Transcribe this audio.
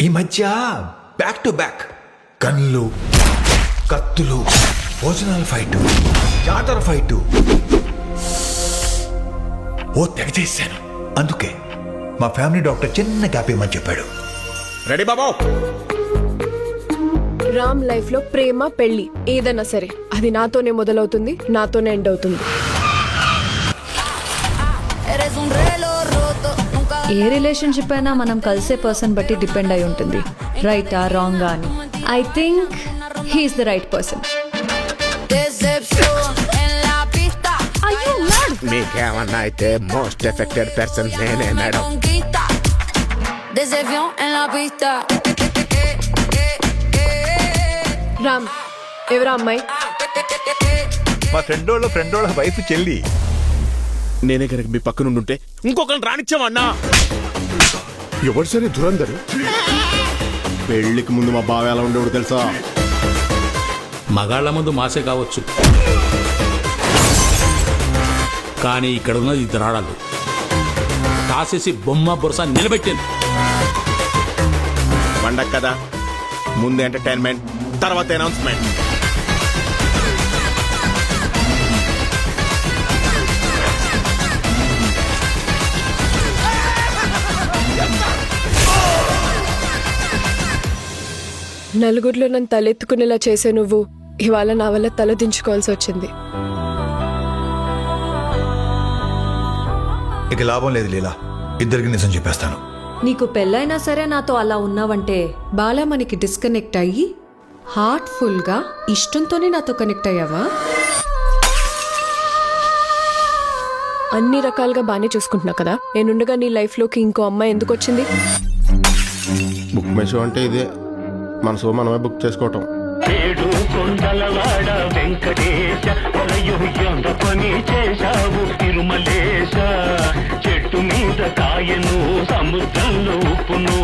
ఈ మధ్య back to back గన్లు, కత్తులు, భోజనాల ఫైట్, జాతర ఫైట్ ఓ తెగ చేశాను. అందుకే మా ఫ్యామిలీ డాక్టర్ చిన్న గ్యాప్ ఇవ్వమని చెప్పాడు. రెడీ బాబు? రామ్ లైఫ్ లో ప్రేమ పెళ్లి ఏదైనా సరే అది నాతోనే మొదలవుతుంది, నాతోనే ఎండ్ అవుతుంది. ఏ రిలేషన్షిప్ అయినా మనం కలిసే పర్సన్ బట్టి డిపెండ్ అయి ఉంటుంది, రైటా రాంగా అని. I think he's the right person. మీకేమన్నా అయితే మోస్ట్ ఎఫెక్టెడ్ పర్సన్ నేనే మేడం. రామ్, ఎవరా అమ్మాయి? మా ఫ్రెండ్ వాళ్ళ వైఫ్ చెల్లి. నేనే కనుక మీ పక్కన ఉండుంటే ఇంకొకరిని రానిచ్చామన్నా. ఎవరు సరే దురందరు పెళ్లికి ముందు మా బావ ఎలా ఉండేవాడు తెలుసా? మగాళ్ల ముందు మాసే కావచ్చు, కానీ ఇక్కడ ఉన్నది ఇద్దరు ఆడాలు. కాసేసి బొమ్మ బొరస నిలబెట్టింది. పండగ కదా, ముందు ఎంటర్టైన్మెంట్, తర్వాత అనౌన్స్మెంట్. నలుగురిలో నన్ను తలెత్తుకునేలా చేసే నువ్వు ఇవాళ నా వల్ల తల దించుకోవాల్సి వచ్చింది. ఇక లాభం లేదు లీలా, ఇద్దరికి నిజం చెప్పేస్తాను. నీకు పెళ్ళైనా సరే నాతో అలా ఉన్నావంటే బాలా మనకి డిస్కనెక్ట్ అయ్యి హార్ట్ఫుల్ గా ఇష్టంతోనే నాతో కనెక్ట్ అయ్యావా? అన్ని రకాలుగా బానే చూసుకుంటున్నా కదా, నేనుండగా నీ లైఫ్ లోకి ఇంకో అమ్మాయి ఎందుకు వచ్చింది? బుక్ మై షో అంటే ఇదే, మన షో మనమే బుక్ చేసుకోవటం. ఏడు కొండలవాడ వెంకటేశ ఎంత పని చేశావు తిరుమలేశ. చెట్టు మీద కాయను సముద్రంలో ఉప్పును